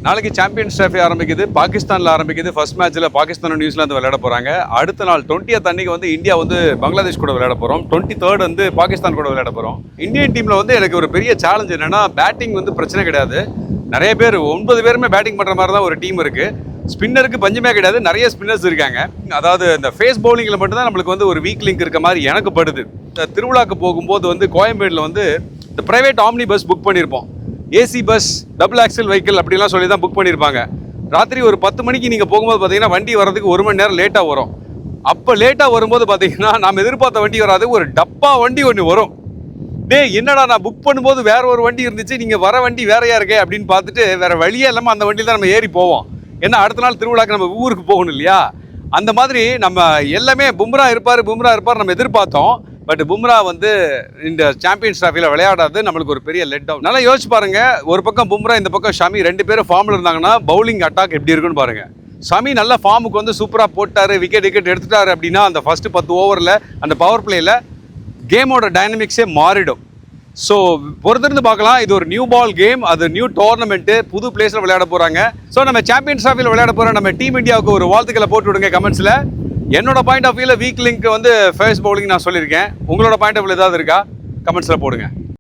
நாளைக்கு champions trophy ஆரம்பிக்குது. பாகிஸ்தானில் ஆரம்பிக்குது. ஃபர்ஸ்ட் மேட்ச்சில் பாகிஸ்தான் நியூசிலாந்து விளையாட போகிறாங்க. அடுத்த நாள் 20th அன்னைக்கு வந்து இந்தியா வந்து பங்களாதேஷ் கூட விளையாட போகிறோம். 23rd வந்து பாகிஸ்தான் கூட விளையாட போகிறோம். இந்தியன் டீமில் வந்து எனக்கு ஒரு பெரிய சேலஞ்ச் என்னென்னா, பேட்டிங் வந்து பிரச்சனை கிடையாது. நிறைய பேர் 9 பேருமே பேட்டிங் பண்ணுற மாதிரி தான் ஒரு டீம் இருக்குது. ஸ்பின்னருக்கு பஞ்சமே கிடையாது. நிறைய ஸ்பின்னர்ஸ் இருக்காங்க. அதாவது இந்த ஃபேஸ் பவுலிங்கில் மட்டும்தான் நம்மளுக்கு வந்து ஒரு வீக் லிங்க் இருக்க மாதிரி எனக்கு படுது. திருவிழாக்கு போகும்போது வந்து கோயம்பேடில் வந்து இந்த ப்ரைவேட் ஆம்னி பஸ் புக் பண்ணியிருப்போம். AC bus, double axle vehicle அப்படிலாம் சொல்லி தான் புக் பண்ணியிருப்பாங்க. ராத்திரி ஒரு 10 மணிக்கு நீங்கள் போகும்போது பார்த்தீங்கன்னா வண்டி வர்றதுக்கு 1 மணி நேரம் லேட்டாக வரும். அப்போ லேட்டாக வரும்போது பார்த்தீங்கன்னா நாம் எதிர்பார்த்த வண்டி வராது, ஒரு டப்பா வண்டி ஒன்று வரும். என்னடா நான் புக் பண்ணும்போது வேற ஒரு வண்டி இருந்துச்சு, நீங்கள் வர வண்டி வேறையா இருக்கே அப்படின்னு பார்த்துட்டு வேற வழியே இல்லாமல் அந்த வண்டியில் தான் நம்ம ஏறி போவோம். ஏன்னா அடுத்த நாள் திருவிழாக்கு நம்ம ஊருக்கு போகணும் இல்லையா? அந்த மாதிரி நம்ம எல்லாமே பும்ரா இருப்பார் நம்ம எதிர்பார்த்தோம். பட் பும்ரா வந்து இந்த சாம்பியன்ஸ் டிராஃபியில் விளையாடாது நம்மளுக்கு ஒரு பெரிய லெட் டவுன். நல்லா யோசிச்சு பாருங்க, ஒரு பக்கம் பும்ரா, இந்த பக்கம் ஷமி, 2 பேரும் ஃபார்மில் இருந்தாங்கன்னா பவுலிங் அட்டாக் எப்படி இருக்குன்னு பாருங்க. ஷமி நல்ல ஃபார்முக்கு வந்து சூப்பராக போட்டாரு, விக்கெட் எடுத்துட்டாரு அப்படின்னா அந்த ஃபர்ஸ்ட் 10 ஓவரில் அந்த பவர் பிளேயில் கேமோட டைனமிக்ஸே மாறிடும். ஸோ பொறுத்திருந்து பார்க்கலாம். இது ஒரு நியூ பால் கேம், அது நியூ டோர்னமெண்ட்டு, புது பிளேஸில் விளையாட போகிறாங்க. ஸோ நம்ம சாம்பியன்ஸ் டிராஃபியில் விளையாட போகிற நம்ம டீம் இந்தியாவுக்கு ஒரு வாழ்த்துக்களை போட்டு விடுங்க கமெண்ட்ஸில். என்னோட பாயிண்ட் ஆஃப் வியூவில் வீக் லிங்க் வந்து ஃபேஸ் பவுலிங் நான் சொல்லியிருக்கேன். உங்களோட பாயிண்ட் ஆஃப் வியூ ஏதாவது இருக்கா? கமெண்ட்ஸில் போடுங்க.